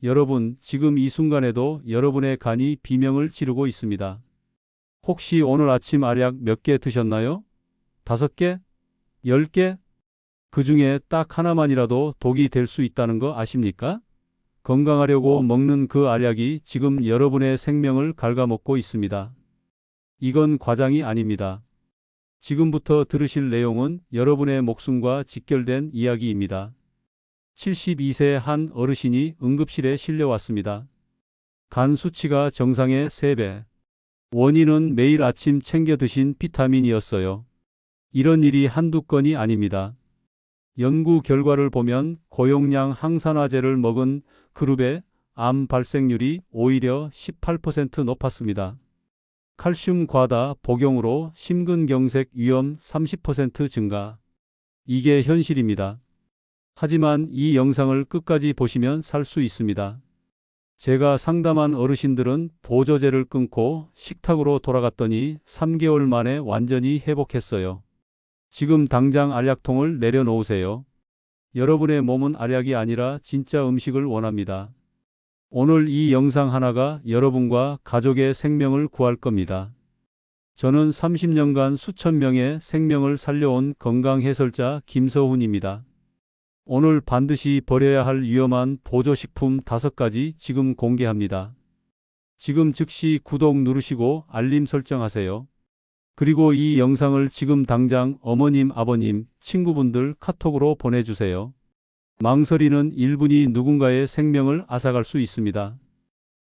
여러분, 지금 이 순간에도 여러분의 간이 비명을 지르고 있습니다. 혹시 오늘 아침 알약 몇 개 드셨나요? 5개? 10개? 그 중에 딱 하나만이라도 독이 될 수 있다는 거 아십니까? 건강하려고 먹는 그 알약이 지금 여러분의 생명을 갉아먹고 있습니다. 이건 과장이 아닙니다. 지금부터 들으실 내용은 여러분의 목숨과 직결된 이야기입니다. 72세 한 어르신이 응급실에 실려왔습니다. 간 수치가 정상의 3배. 원인은 매일 아침 챙겨 드신 비타민이었어요. 이런 일이 한두 건이 아닙니다. 연구 결과를 보면 고용량 항산화제를 먹은 그룹의 암 발생률이 오히려 18% 높았습니다. 칼슘 과다 복용으로 심근경색 위험 30% 증가. 이게 현실입니다. 하지만 이 영상을 끝까지 보시면 살 수 있습니다. 제가 상담한 어르신들은 보조제를 끊고 식탁으로 돌아갔더니 3개월 만에 완전히 회복했어요. 지금 당장 알약통을 내려놓으세요. 여러분의 몸은 알약이 아니라 진짜 음식을 원합니다. 오늘 이 영상 하나가 여러분과 가족의 생명을 구할 겁니다. 저는 30년간 수천 명의 생명을 살려온 건강해설자 김서훈입니다. 오늘 반드시 버려야 할 위험한 보조식품 5가지 지금 공개합니다. 지금 즉시 구독 누르시고 알림 설정하세요. 그리고 이 영상을 지금 당장 어머님, 아버님, 친구분들 카톡으로 보내주세요. 망설이는 1분이 누군가의 생명을 앗아갈 수 있습니다.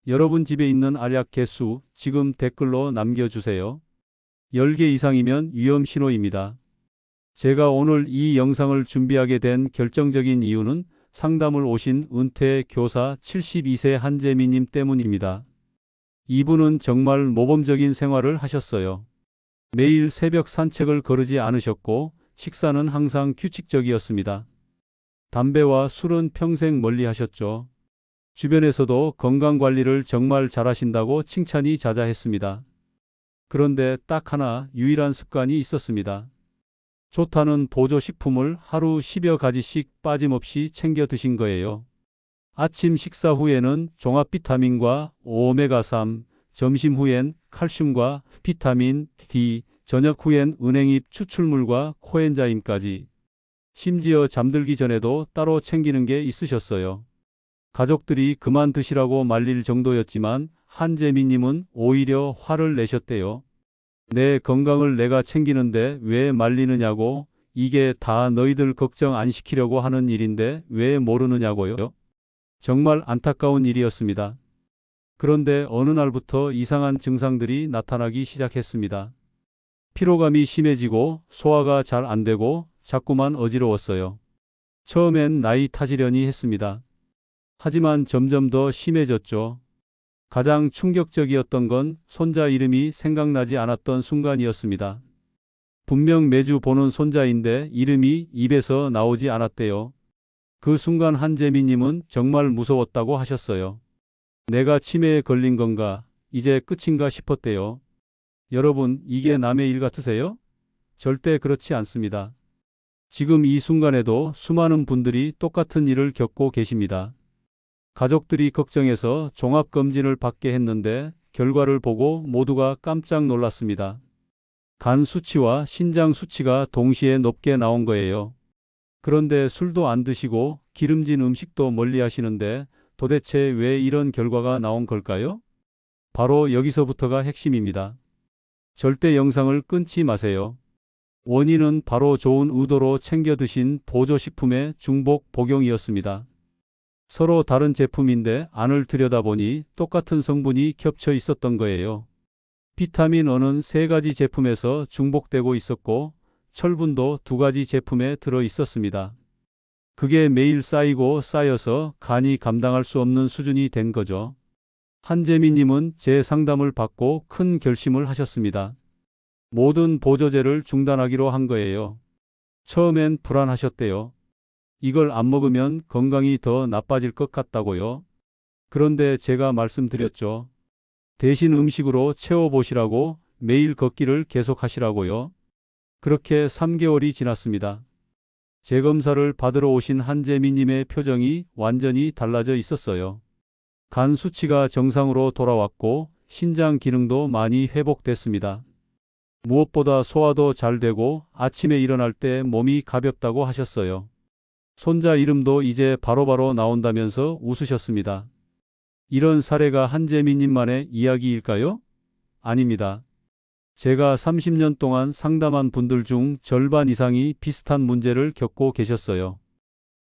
여러분 집에 있는 알약 개수 지금 댓글로 남겨주세요. 10개 이상이면 위험 신호입니다. 제가 오늘 이 영상을 준비하게 된 결정적인 이유는 상담을 오신 은퇴 교사 72세 한재미님 때문입니다. 이분은 정말 모범적인 생활을 하셨어요. 매일 새벽 산책을 거르지 않으셨고 식사는 항상 규칙적이었습니다. 담배와 술은 평생 멀리 하셨죠. 주변에서도 건강관리를 정말 잘하신다고 칭찬이 자자했습니다. 그런데 딱 하나 유일한 습관이 있었습니다. 좋다는 보조식품을 하루 10여 가지씩 빠짐없이 챙겨 드신 거예요. 아침 식사 후에는 종합 비타민과 오메가3, 점심 후엔 칼슘과 비타민 D, 저녁 후엔 은행잎 추출물과 코엔자임까지. 심지어 잠들기 전에도 따로 챙기는 게 있으셨어요. 가족들이 그만 드시라고 말릴 정도였지만 한재미님은 오히려 화를 내셨대요. 내 건강을 내가 챙기는데 왜 말리느냐고. 이게 다 너희들 걱정 안 시키려고 하는 일인데 왜 모르느냐고요. 정말 안타까운 일이었습니다. 그런데 어느 날부터 이상한 증상들이 나타나기 시작했습니다. 피로감이 심해지고 소화가 잘 안 되고 자꾸만 어지러웠어요. 처음엔 나이 탓이려니 했습니다. 하지만 점점 더 심해졌죠. 가장 충격적이었던 건 손자 이름이 생각나지 않았던 순간이었습니다. 분명 매주 보는 손자인데 이름이 입에서 나오지 않았대요. 그 순간 한재미님은 정말 무서웠다고 하셨어요. 내가 치매에 걸린 건가? 이제 끝인가 싶었대요. 여러분, 이게 남의 일 같으세요? 절대 그렇지 않습니다. 지금 이 순간에도 수많은 분들이 똑같은 일을 겪고 계십니다. 가족들이 걱정해서 종합검진을 받게 했는데 결과를 보고 모두가 깜짝 놀랐습니다. 간 수치와 신장 수치가 동시에 높게 나온 거예요. 그런데 술도 안 드시고 기름진 음식도 멀리 하시는데 도대체 왜 이런 결과가 나온 걸까요? 바로 여기서부터가 핵심입니다. 절대 영상을 끊지 마세요. 원인은 바로 좋은 의도로 챙겨 드신 보조식품의 중복 복용이었습니다. 서로 다른 제품인데 안을 들여다보니 똑같은 성분이 겹쳐 있었던 거예요. 비타민 E는 3가지 제품에서 중복되고 있었고 철분도 2가지 제품에 들어 있었습니다. 그게 매일 쌓이고 쌓여서 간이 감당할 수 없는 수준이 된 거죠. 한재미님은 제 상담을 받고 큰 결심을 하셨습니다. 모든 보조제를 중단하기로 한 거예요. 처음엔 불안하셨대요. 이걸 안 먹으면 건강이 더 나빠질 것 같다고요. 그런데 제가 말씀드렸죠. 대신 음식으로 채워보시라고, 매일 걷기를 계속하시라고요. 그렇게 3개월이 지났습니다. 재검사를 받으러 오신 한재미님의 표정이 완전히 달라져 있었어요. 간 수치가 정상으로 돌아왔고 신장 기능도 많이 회복됐습니다. 무엇보다 소화도 잘 되고 아침에 일어날 때 몸이 가볍다고 하셨어요. 손자 이름도 이제 바로바로 나온다면서 웃으셨습니다. 이런 사례가 한재민님만의 이야기일까요? 아닙니다. 제가 30년 동안 상담한 분들 중 절반 이상이 비슷한 문제를 겪고 계셨어요.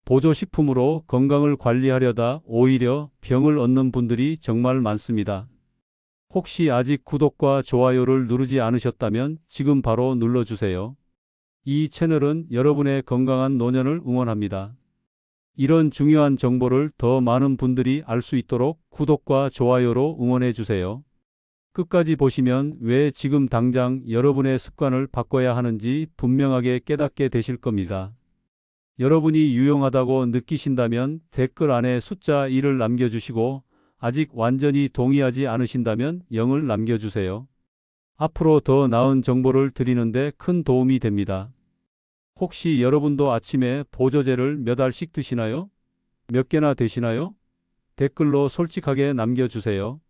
보조식품으로 건강을 관리하려다 오히려 병을 얻는 분들이 정말 많습니다. 혹시 아직 구독과 좋아요를 누르지 않으셨다면 지금 바로 눌러주세요. 이 채널은 여러분의 건강한 노년을 응원합니다. 이런 중요한 정보를 더 많은 분들이 알 수 있도록 구독과 좋아요로 응원해 주세요. 끝까지 보시면 왜 지금 당장 여러분의 습관을 바꿔야 하는지 분명하게 깨닫게 되실 겁니다. 여러분이 유용하다고 느끼신다면 댓글 안에 숫자 1을 남겨주시고 아직 완전히 동의하지 않으신다면 0을 남겨주세요. 앞으로 더 나은 정보를 드리는데 큰 도움이 됩니다. 혹시 여러분도 아침에 보조제를 몇 알씩 드시나요? 몇 개나 드시나요? 댓글로 솔직하게 남겨주세요.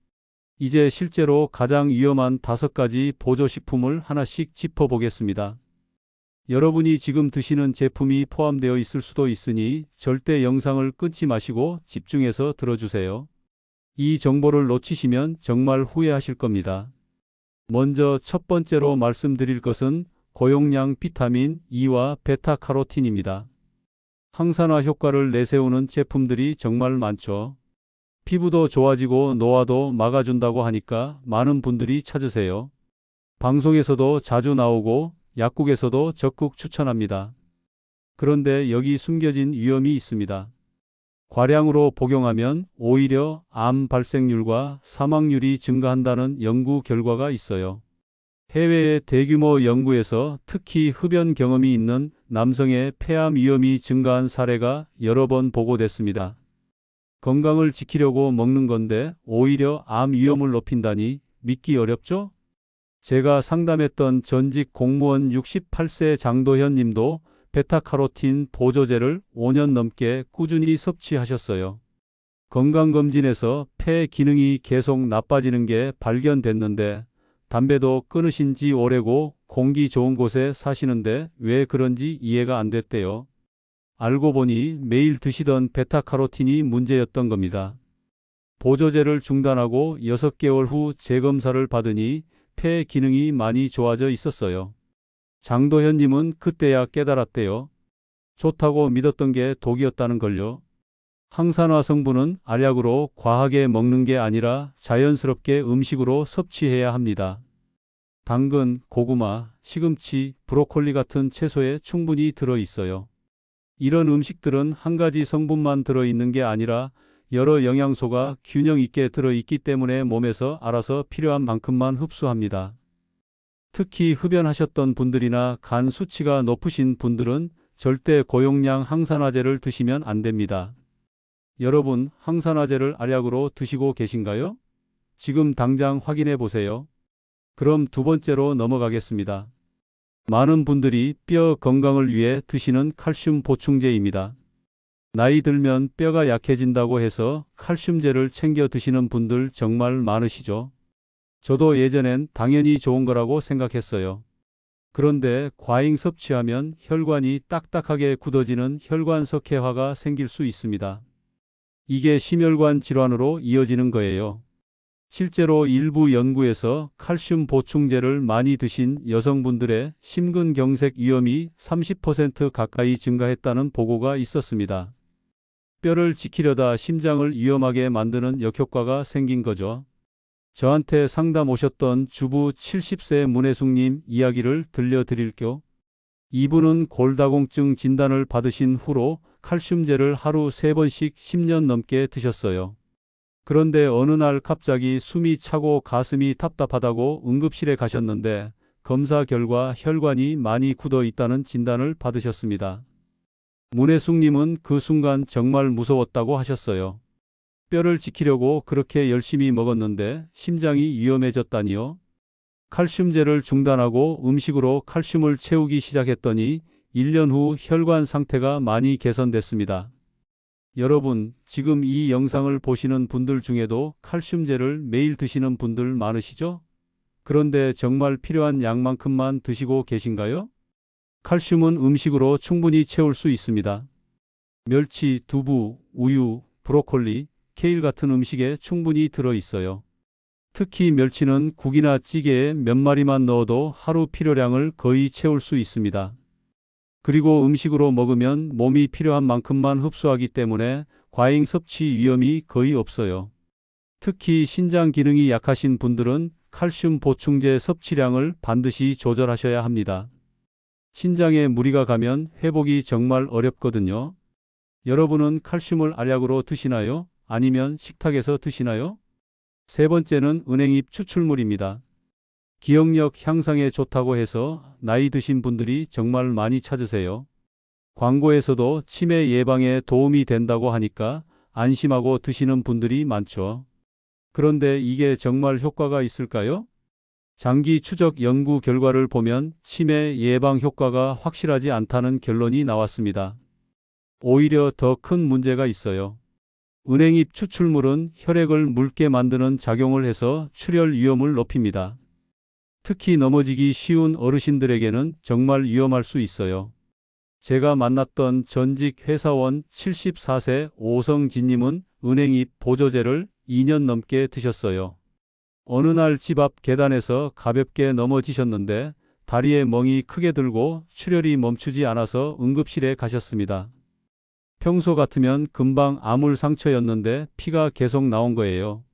이제 실제로 가장 위험한 5가지 보조식품을 하나씩 짚어보겠습니다. 여러분이 지금 드시는 제품이 포함되어 있을 수도 있으니 절대 영상을 끊지 마시고 집중해서 들어주세요. 이 정보를 놓치시면 정말 후회하실 겁니다. 먼저 첫 번째로 말씀드릴 것은 고용량 비타민 E와 베타카로틴입니다. 항산화 효과를 내세우는 제품들이 정말 많죠. 피부도 좋아지고 노화도 막아준다고 하니까 많은 분들이 찾으세요. 방송에서도 자주 나오고 약국에서도 적극 추천합니다. 그런데 여기 숨겨진 위험이 있습니다. 과량으로 복용하면 오히려 암 발생률과 사망률이 증가한다는 연구 결과가 있어요. 해외의 대규모 연구에서 특히 흡연 경험이 있는 남성의 폐암 위험이 증가한 사례가 여러 번 보고됐습니다. 건강을 지키려고 먹는 건데 오히려 암 위험을 높인다니 믿기 어렵죠? 제가 상담했던 전직 공무원 68세 장도현 님도 베타카로틴 보조제를 5년 넘게 꾸준히 섭취하셨어요. 건강검진에서 폐 기능이 계속 나빠지는 게 발견됐는데 담배도 끊으신 지 오래고 공기 좋은 곳에 사시는데 왜 그런지 이해가 안 됐대요. 알고 보니 매일 드시던 베타카로틴이 문제였던 겁니다. 보조제를 중단하고 6개월 후 재검사를 받으니 폐 기능이 많이 좋아져 있었어요. 장도현님은 그때야 깨달았대요. 좋다고 믿었던 게 독이었다는 걸요. 항산화 성분은 알약으로 과하게 먹는 게 아니라 자연스럽게 음식으로 섭취해야 합니다. 당근, 고구마, 시금치, 브로콜리 같은 채소에 충분히 들어 있어요. 이런 음식들은 한 가지 성분만 들어 있는 게 아니라 여러 영양소가 균형 있게 들어 있기 때문에 몸에서 알아서 필요한 만큼만 흡수합니다. 특히 흡연하셨던 분들이나 간 수치가 높으신 분들은 절대 고용량 항산화제를 드시면 안 됩니다. 여러분, 항산화제를 알약으로 드시고 계신가요? 지금 당장 확인해 보세요. 그럼 두 번째로 넘어가겠습니다. 많은 분들이 뼈 건강을 위해 드시는 칼슘 보충제입니다. 나이 들면 뼈가 약해진다고 해서 칼슘제를 챙겨 드시는 분들 정말 많으시죠? 저도 예전엔 당연히 좋은 거라고 생각했어요. 그런데 과잉 섭취하면 혈관이 딱딱하게 굳어지는 혈관석회화가 생길 수 있습니다. 이게 심혈관 질환으로 이어지는 거예요. 실제로 일부 연구에서 칼슘 보충제를 많이 드신 여성분들의 심근경색 위험이 30% 가까이 증가했다는 보고가 있었습니다. 뼈를 지키려다 심장을 위험하게 만드는 역효과가 생긴 거죠. 저한테 상담 오셨던 주부 70세 문혜숙님 이야기를 들려드릴게요. 이분은 골다공증 진단을 받으신 후로 칼슘제를 하루 3번씩 10년 넘게 드셨어요. 그런데 어느 날 갑자기 숨이 차고 가슴이 답답하다고 응급실에 가셨는데 검사 결과 혈관이 많이 굳어 있다는 진단을 받으셨습니다. 문혜숙님은 그 순간 정말 무서웠다고 하셨어요. 뼈를 지키려고 그렇게 열심히 먹었는데 심장이 위험해졌다니요. 칼슘제를 중단하고 음식으로 칼슘을 채우기 시작했더니 1년 후 혈관 상태가 많이 개선됐습니다. 여러분, 지금 이 영상을 보시는 분들 중에도 칼슘제를 매일 드시는 분들 많으시죠? 그런데 정말 필요한 양만큼만 드시고 계신가요? 칼슘은 음식으로 충분히 채울 수 있습니다. 멸치, 두부, 우유, 브로콜리, 케일 같은 음식에 충분히 들어 있어요. 특히 멸치는 국이나 찌개에 몇 마리만 넣어도 하루 필요량을 거의 채울 수 있습니다. 그리고 음식으로 먹으면 몸이 필요한 만큼만 흡수하기 때문에 과잉 섭취 위험이 거의 없어요. 특히 신장 기능이 약하신 분들은 칼슘 보충제 섭취량을 반드시 조절하셔야 합니다. 신장에 무리가 가면 회복이 정말 어렵거든요. 여러분은 칼슘을 알약으로 드시나요? 아니면 식탁에서 드시나요? 세 번째는 은행잎 추출물입니다. 기억력 향상에 좋다고 해서 나이 드신 분들이 정말 많이 찾으세요. 광고에서도 치매 예방에 도움이 된다고 하니까 안심하고 드시는 분들이 많죠. 그런데 이게 정말 효과가 있을까요? 장기 추적 연구 결과를 보면 치매 예방 효과가 확실하지 않다는 결론이 나왔습니다. 오히려 더 큰 문제가 있어요. 은행잎 추출물은 혈액을 묽게 만드는 작용을 해서 출혈 위험을 높입니다. 특히 넘어지기 쉬운 어르신들에게는 정말 위험할 수 있어요. 제가 만났던 전직 회사원 74세 오성진님은 은행잎 보조제를 2년 넘게 드셨어요. 어느 날 집 앞 계단에서 가볍게 넘어지셨는데 다리에 멍이 크게 들고 출혈이 멈추지 않아서 응급실에 가셨습니다. 평소 같으면 금방 아물 상처였는데 피가 계속 나온 거예요.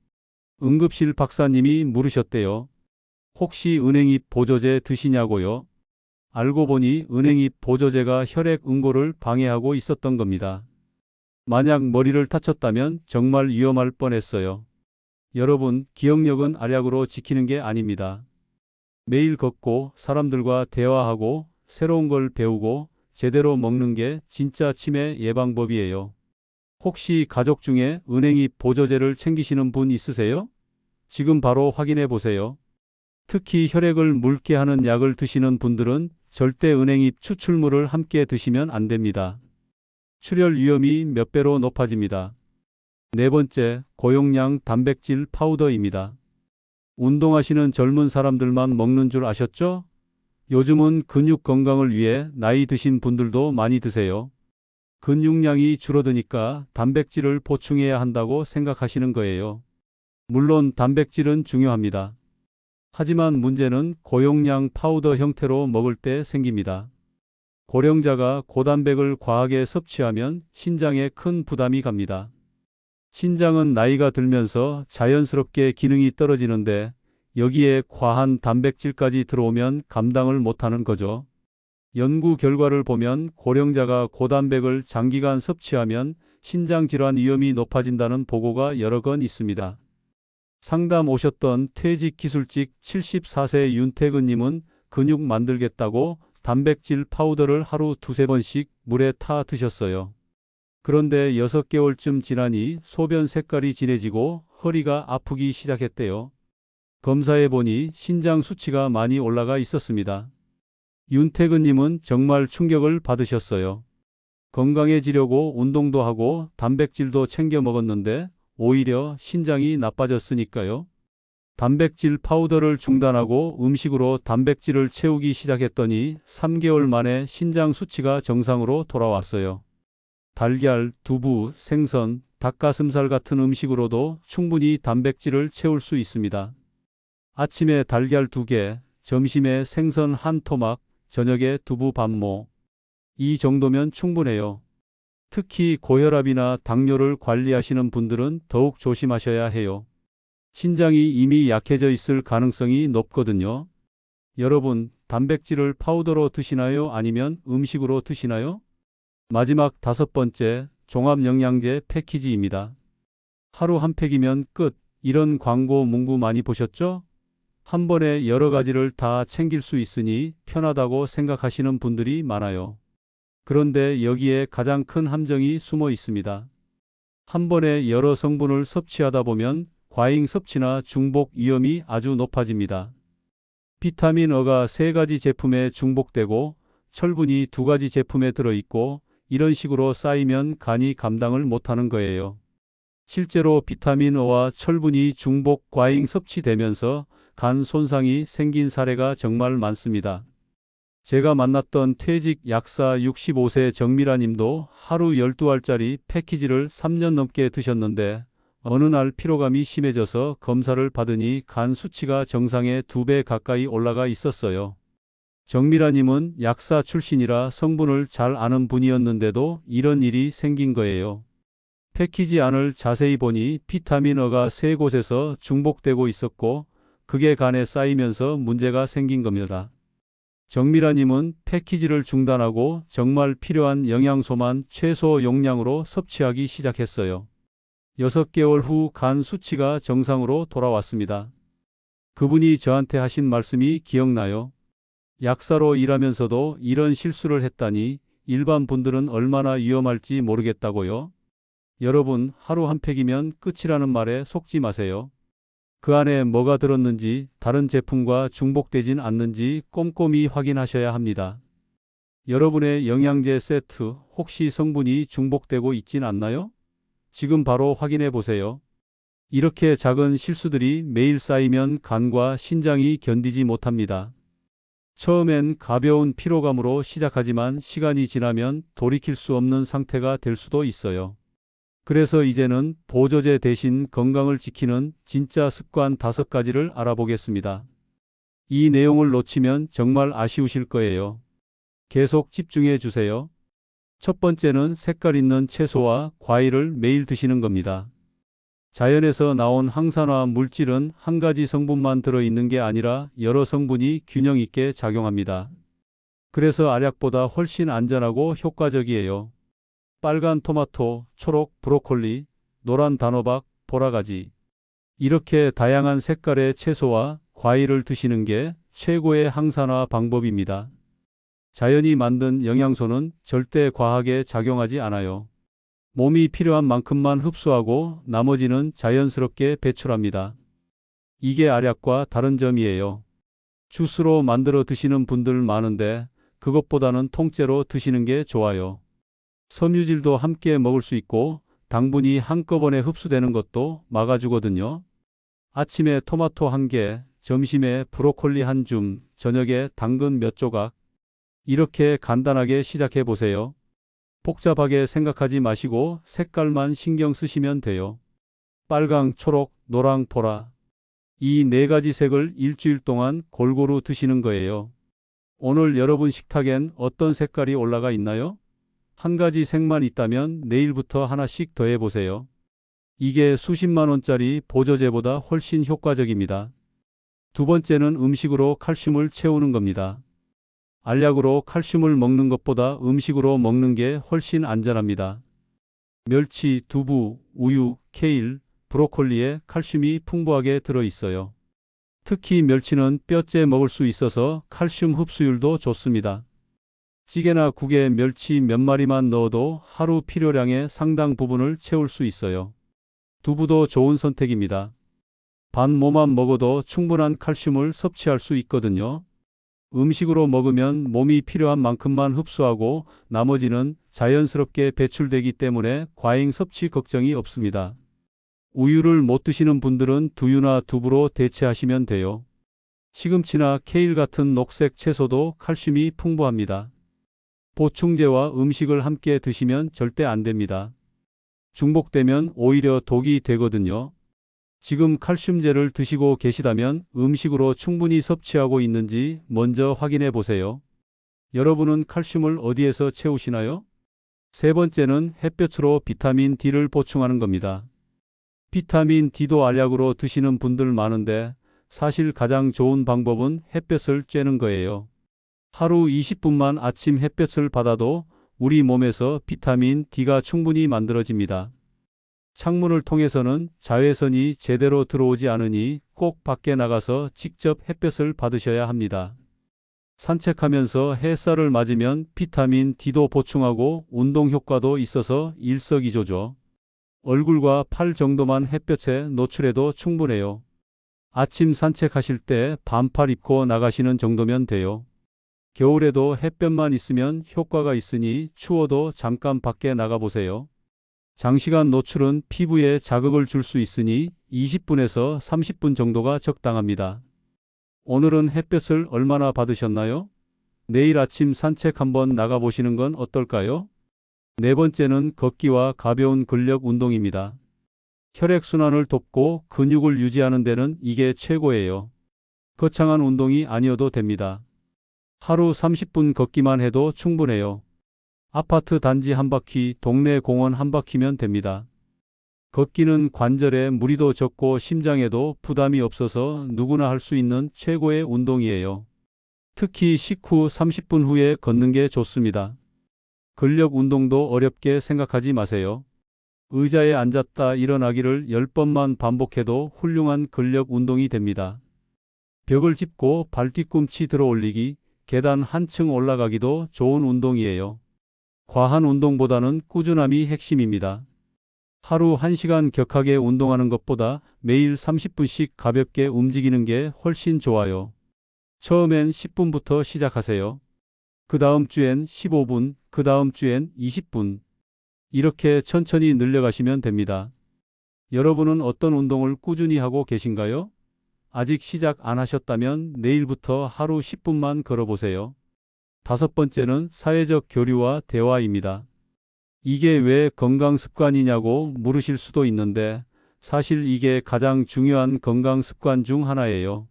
응급실 박사님이 물으셨대요. 혹시 은행잎 보조제 드시냐고요? 알고 보니 은행잎 보조제가 혈액 응고를 방해하고 있었던 겁니다. 만약 머리를 다쳤다면 정말 위험할 뻔했어요. 여러분, 기억력은 알약으로 지키는 게 아닙니다. 매일 걷고 사람들과 대화하고 새로운 걸 배우고 제대로 먹는 게 진짜 치매 예방법이에요. 혹시 가족 중에 은행잎 보조제를 챙기시는 분 있으세요? 지금 바로 확인해 보세요. 특히 혈액을 묽게 하는 약을 드시는 분들은 절대 은행잎 추출물을 함께 드시면 안 됩니다. 출혈 위험이 몇 배로 높아집니다. 네 번째, 고용량 단백질 파우더입니다. 운동하시는 젊은 사람들만 먹는 줄 아셨죠? 요즘은 근육 건강을 위해 나이 드신 분들도 많이 드세요. 근육량이 줄어드니까 단백질을 보충해야 한다고 생각하시는 거예요. 물론 단백질은 중요합니다. 하지만 문제는 고용량 파우더 형태로 먹을 때 생깁니다. 고령자가 고단백을 과하게 섭취하면 신장에 큰 부담이 갑니다. 신장은 나이가 들면서 자연스럽게 기능이 떨어지는데 여기에 과한 단백질까지 들어오면 감당을 못하는 거죠. 연구 결과를 보면 고령자가 고단백을 장기간 섭취하면 신장질환 위험이 높아진다는 보고가 여러 건 있습니다. 상담 오셨던 퇴직 기술직 74세 윤태근님은 근육 만들겠다고 단백질 파우더를 하루 두세 번씩 물에 타 드셨어요. 그런데 6개월쯤 지나니 소변 색깔이 진해지고 허리가 아프기 시작했대요. 검사해 보니 신장 수치가 많이 올라가 있었습니다. 윤태근님은 정말 충격을 받으셨어요. 건강해지려고 운동도 하고 단백질도 챙겨 먹었는데 오히려 신장이 나빠졌으니까요. 단백질 파우더를 중단하고 음식으로 단백질을 채우기 시작했더니 3개월 만에 신장 수치가 정상으로 돌아왔어요. 달걀, 두부, 생선, 닭가슴살 같은 음식으로도 충분히 단백질을 채울 수 있습니다. 아침에 달걀 2개, 점심에 생선 1토막, 저녁에 두부 반모. 이 정도면 충분해요. 특히 고혈압이나 당뇨를 관리하시는 분들은 더욱 조심하셔야 해요. 신장이 이미 약해져 있을 가능성이 높거든요. 여러분, 단백질을 파우더로 드시나요? 아니면 음식으로 드시나요? 마지막 5번째, 종합영양제 패키지입니다. 하루 한 팩이면 끝. 이런 광고 문구 많이 보셨죠? 한 번에 여러 가지를 다 챙길 수 있으니 편하다고 생각하시는 분들이 많아요. 그런데 여기에 가장 큰 함정이 숨어 있습니다. 한 번에 여러 성분을 섭취하다 보면 과잉 섭취나 중복 위험이 아주 높아집니다. 비타민 E가 3가지 제품에 중복되고 철분이 2가지 제품에 들어있고 이런 식으로 쌓이면 간이 감당을 못하는 거예요. 실제로 비타민O와 철분이 중복 과잉 섭취되면서 간 손상이 생긴 사례가 정말 많습니다. 제가 만났던 퇴직 약사 65세 정미라 님도 하루 12알짜리 패키지를 3년 넘게 드셨는데 어느 날 피로감이 심해져서 검사를 받으니 간 수치가 정상의 2배 가까이 올라가 있었어요. 정미라 님은 약사 출신이라 성분을 잘 아는 분이었는데도 이런 일이 생긴 거예요. 패키지 안을 자세히 보니 비타민어가 3곳에서 중복되고 있었고 그게 간에 쌓이면서 문제가 생긴 겁니다. 정미라님은 패키지를 중단하고 정말 필요한 영양소만 최소 용량으로 섭취하기 시작했어요. 6개월 후 간 수치가 정상으로 돌아왔습니다. 그분이 저한테 하신 말씀이 기억나요? 약사로 일하면서도 이런 실수를 했다니 일반 분들은 얼마나 위험할지 모르겠다고요? 여러분, 하루 한 팩이면 끝이라는 말에 속지 마세요. 그 안에 뭐가 들었는지 다른 제품과 중복되진 않는지 꼼꼼히 확인하셔야 합니다. 여러분의 영양제 세트 혹시 성분이 중복되고 있진 않나요? 지금 바로 확인해 보세요. 이렇게 작은 실수들이 매일 쌓이면 간과 신장이 견디지 못합니다. 처음엔 가벼운 피로감으로 시작하지만 시간이 지나면 돌이킬 수 없는 상태가 될 수도 있어요. 그래서 이제는 보조제 대신 건강을 지키는 진짜 습관 5가지를 알아보겠습니다. 이 내용을 놓치면 정말 아쉬우실 거예요. 계속 집중해 주세요. 첫 번째는 색깔 있는 채소와 과일을 매일 드시는 겁니다. 자연에서 나온 항산화 물질은 한 가지 성분만 들어있는 게 아니라 여러 성분이 균형 있게 작용합니다. 그래서 알약보다 훨씬 안전하고 효과적이에요. 빨간 토마토, 초록 브로콜리, 노란 단호박, 보라가지. 이렇게 다양한 색깔의 채소와 과일을 드시는 게 최고의 항산화 방법입니다. 자연이 만든 영양소는 절대 과하게 작용하지 않아요. 몸이 필요한 만큼만 흡수하고 나머지는 자연스럽게 배출합니다. 이게 알약과 다른 점이에요. 주스로 만들어 드시는 분들 많은데 그것보다는 통째로 드시는 게 좋아요. 섬유질도 함께 먹을 수 있고 당분이 한꺼번에 흡수되는 것도 막아주거든요. 아침에 토마토 1개, 점심에 브로콜리 1줌, 저녁에 당근 몇 조각. 이렇게 간단하게 시작해 보세요. 복잡하게 생각하지 마시고 색깔만 신경 쓰시면 돼요. 빨강, 초록, 노랑, 보라. 이 4가지 색을 일주일 동안 골고루 드시는 거예요. 오늘 여러분 식탁엔 어떤 색깔이 올라가 있나요? 한 가지 색만 있다면 내일부터 하나씩 더해 보세요. 이게 수십만 원짜리 보조제보다 훨씬 효과적입니다. 두 번째는 음식으로 칼슘을 채우는 겁니다. 알약으로 칼슘을 먹는 것보다 음식으로 먹는 게 훨씬 안전합니다. 멸치, 두부, 우유, 케일, 브로콜리에 칼슘이 풍부하게 들어 있어요. 특히 멸치는 뼈째 먹을 수 있어서 칼슘 흡수율도 좋습니다. 찌개나 국에 멸치 몇 마리만 넣어도 하루 필요량의 상당 부분을 채울 수 있어요. 두부도 좋은 선택입니다. 반 모만 먹어도 충분한 칼슘을 섭취할 수 있거든요. 음식으로 먹으면 몸이 필요한 만큼만 흡수하고 나머지는 자연스럽게 배출되기 때문에 과잉 섭취 걱정이 없습니다. 우유를 못 드시는 분들은 두유나 두부로 대체하시면 돼요. 시금치나 케일 같은 녹색 채소도 칼슘이 풍부합니다. 보충제와 음식을 함께 드시면 절대 안 됩니다. 중복되면 오히려 독이 되거든요. 지금 칼슘제를 드시고 계시다면 음식으로 충분히 섭취하고 있는지 먼저 확인해 보세요. 여러분은 칼슘을 어디에서 채우시나요? 세 번째는 햇볕으로 비타민 D를 보충하는 겁니다. 비타민 D도 알약으로 드시는 분들 많은데 사실 가장 좋은 방법은 햇볕을 쬐는 거예요. 하루 20분만 아침 햇볕을 받아도 우리 몸에서 비타민 D가 충분히 만들어집니다. 창문을 통해서는 자외선이 제대로 들어오지 않으니 꼭 밖에 나가서 직접 햇볕을 받으셔야 합니다. 산책하면서 햇살을 맞으면 비타민 D도 보충하고 운동 효과도 있어서 일석이조죠. 얼굴과 팔 정도만 햇볕에 노출해도 충분해요. 아침 산책하실 때 반팔 입고 나가시는 정도면 돼요. 겨울에도 햇볕만 있으면 효과가 있으니 추워도 잠깐 밖에 나가보세요. 장시간 노출은 피부에 자극을 줄 수 있으니 20분에서 30분 정도가 적당합니다. 오늘은 햇볕을 얼마나 받으셨나요? 내일 아침 산책 한번 나가보시는 건 어떨까요? 네 번째는 걷기와 가벼운 근력 운동입니다. 혈액순환을 돕고 근육을 유지하는 데는 이게 최고예요. 거창한 운동이 아니어도 됩니다. 하루 30분 걷기만 해도 충분해요. 아파트 단지 한 바퀴, 동네 공원 한 바퀴면 됩니다. 걷기는 관절에 무리도 적고 심장에도 부담이 없어서 누구나 할 수 있는 최고의 운동이에요. 특히 식후 30분 후에 걷는 게 좋습니다. 근력 운동도 어렵게 생각하지 마세요. 의자에 앉았다 일어나기를 10번만 반복해도 훌륭한 근력 운동이 됩니다. 벽을 짚고 발 뒤꿈치 들어 올리기, 계단 한층 올라가기도 좋은 운동이에요. 과한 운동보다는 꾸준함이 핵심입니다. 하루 1시간 격하게 운동하는 것보다 매일 30분씩 가볍게 움직이는 게 훨씬 좋아요. 처음엔 10분부터 시작하세요. 그 다음 주엔 15분, 그 다음 주엔 20분. 이렇게 천천히 늘려가시면 됩니다. 여러분은 어떤 운동을 꾸준히 하고 계신가요? 아직 시작 안 하셨다면 내일부터 하루 10분만 걸어보세요. 다섯 번째는 사회적 교류와 대화입니다. 이게 왜 건강 습관이냐고 물으실 수도 있는데 사실 이게 가장 중요한 건강 습관 중 하나예요.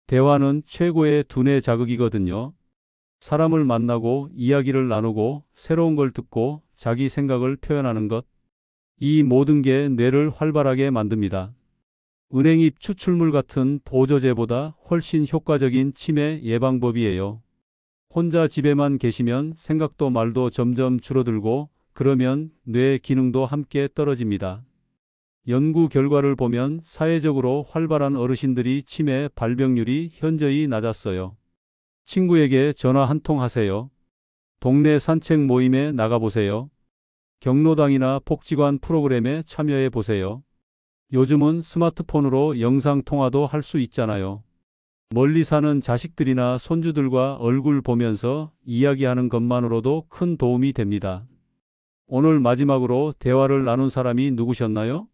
대화는 최고의 두뇌 자극이거든요. 사람을 만나고 이야기를 나누고 새로운 걸 듣고 자기 생각을 표현하는 것. 이 모든 게 뇌를 활발하게 만듭니다. 은행잎 추출물 같은 보조제보다 훨씬 효과적인 치매 예방법이에요. 혼자 집에만 계시면 생각도 말도 점점 줄어들고 그러면 뇌 기능도 함께 떨어집니다. 연구 결과를 보면 사회적으로 활발한 어르신들이 치매 발병률이 현저히 낮았어요. 친구에게 전화 한 통 하세요. 동네 산책 모임에 나가보세요. 경로당이나 복지관 프로그램에 참여해 보세요. 요즘은 스마트폰으로 영상통화도 할 수 있잖아요. 멀리 사는 자식들이나 손주들과 얼굴 보면서 이야기하는 것만으로도 큰 도움이 됩니다. 오늘 마지막으로 대화를 나눈 사람이 누구셨나요?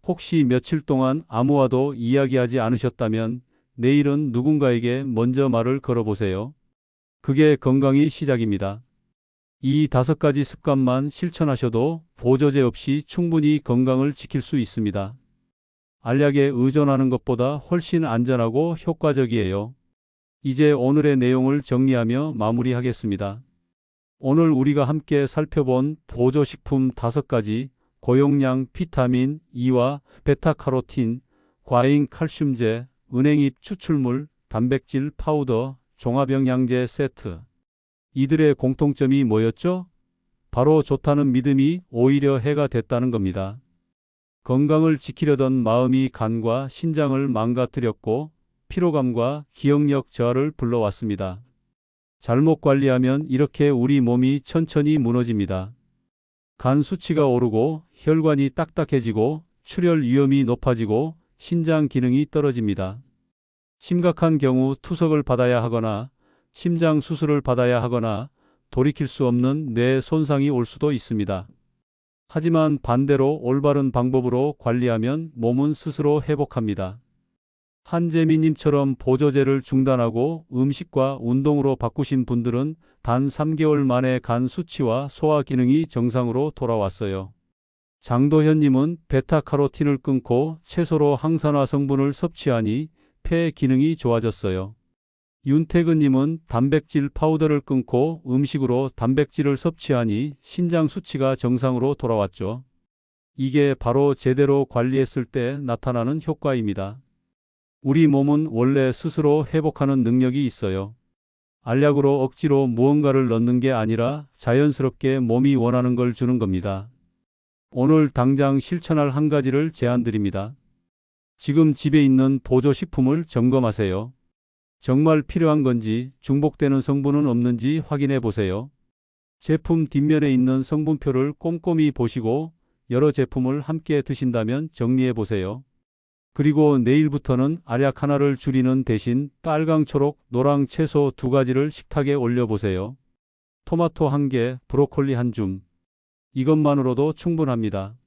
혹시 며칠 동안 아무와도 이야기하지 않으셨다면 내일은 누군가에게 먼저 말을 걸어보세요. 그게 건강의 시작입니다. 이 5가지 습관만 실천하셔도 보조제 없이 충분히 건강을 지킬 수 있습니다. 알약에 의존하는 것보다 훨씬 안전하고 효과적이에요. 이제 오늘의 내용을 정리하며 마무리하겠습니다. 오늘 우리가 함께 살펴본 보조식품 5가지, 고용량 비타민 E와 베타카로틴, 과잉 칼슘제, 은행잎 추출물, 단백질 파우더, 종합영양제 세트. 이들의 공통점이 뭐였죠? 바로 좋다는 믿음이 오히려 해가 됐다는 겁니다. 건강을 지키려던 마음이 간과 신장을 망가뜨렸고 피로감과 기억력 저하를 불러왔습니다. 잘못 관리하면 이렇게 우리 몸이 천천히 무너집니다. 간 수치가 오르고 혈관이 딱딱해지고 출혈 위험이 높아지고 신장 기능이 떨어집니다. 심각한 경우 투석을 받아야 하거나 심장 수술을 받아야 하거나 돌이킬 수 없는 뇌 손상이 올 수도 있습니다. 하지만 반대로 올바른 방법으로 관리하면 몸은 스스로 회복합니다. 한재미님처럼 보조제를 중단하고 음식과 운동으로 바꾸신 분들은 단 3개월 만에 간 수치와 소화 기능이 정상으로 돌아왔어요. 장도현님은 베타카로틴을 끊고 채소로 항산화 성분을 섭취하니 폐 기능이 좋아졌어요. 윤태근님은 단백질 파우더를 끊고 음식으로 단백질을 섭취하니 신장 수치가 정상으로 돌아왔죠. 이게 바로 제대로 관리했을 때 나타나는 효과입니다. 우리 몸은 원래 스스로 회복하는 능력이 있어요. 알약으로 억지로 무언가를 넣는 게 아니라 자연스럽게 몸이 원하는 걸 주는 겁니다. 오늘 당장 실천할 한 가지를 제안드립니다. 지금 집에 있는 보조식품을 점검하세요. 정말 필요한 건지 중복되는 성분은 없는지 확인해 보세요. 제품 뒷면에 있는 성분표를 꼼꼼히 보시고 여러 제품을 함께 드신다면 정리해 보세요. 그리고 내일부터는 알약 하나를 줄이는 대신 빨강, 초록, 노랑 채소 2가지를 식탁에 올려보세요. 토마토 1개, 브로콜리 1줌. 이것만으로도 충분합니다.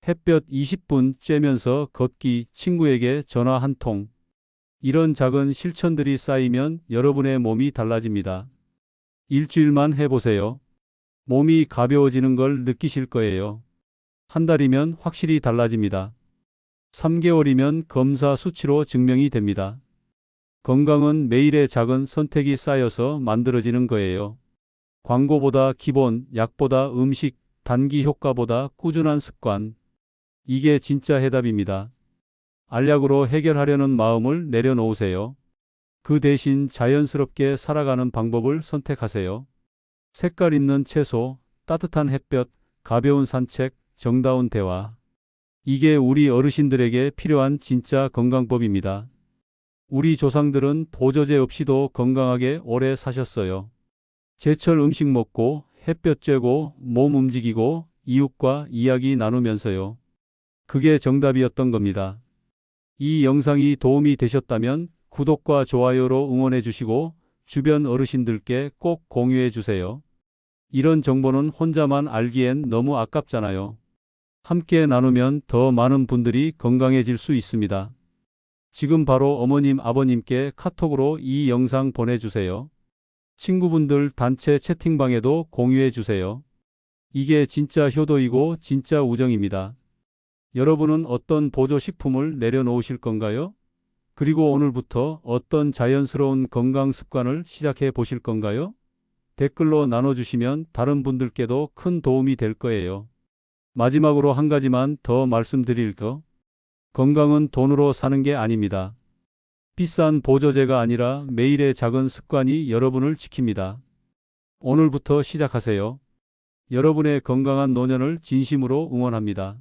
햇볕 20분 쬐면서 걷기, 친구에게 전화 1통. 이런 작은 실천들이 쌓이면 여러분의 몸이 달라집니다. 일주일만 해보세요. 몸이 가벼워지는 걸 느끼실 거예요. 한 달이면 확실히 달라집니다. 3개월이면 검사 수치로 증명이 됩니다. 건강은 매일의 작은 선택이 쌓여서 만들어지는 거예요. 광고보다 기본, 약보다 음식, 단기 효과보다 꾸준한 습관. 이게 진짜 해답입니다. 알약으로 해결하려는 마음을 내려놓으세요. 그 대신 자연스럽게 살아가는 방법을 선택하세요. 색깔 있는 채소, 따뜻한 햇볕, 가벼운 산책, 정다운 대화. 이게 우리 어르신들에게 필요한 진짜 건강법입니다. 우리 조상들은 보조제 없이도 건강하게 오래 사셨어요. 제철 음식 먹고 햇볕 쬐고 몸 움직이고 이웃과 이야기 나누면서요. 그게 정답이었던 겁니다. 이 영상이 도움이 되셨다면 구독과 좋아요로 응원해 주시고 주변 어르신들께 꼭 공유해 주세요. 이런 정보는 혼자만 알기엔 너무 아깝잖아요. 함께 나누면 더 많은 분들이 건강해질 수 있습니다. 지금 바로 어머님, 아버님께 카톡으로 이 영상 보내주세요. 친구분들 단체 채팅방에도 공유해 주세요. 이게 진짜 효도이고 진짜 우정입니다. 여러분은 어떤 보조식품을 내려놓으실 건가요? 그리고 오늘부터 어떤 자연스러운 건강 습관을 시작해 보실 건가요? 댓글로 나눠주시면 다른 분들께도 큰 도움이 될 거예요. 마지막으로 한 가지만 더 말씀드릴 거. 건강은 돈으로 사는 게 아닙니다. 비싼 보조제가 아니라 매일의 작은 습관이 여러분을 지킵니다. 오늘부터 시작하세요. 여러분의 건강한 노년을 진심으로 응원합니다.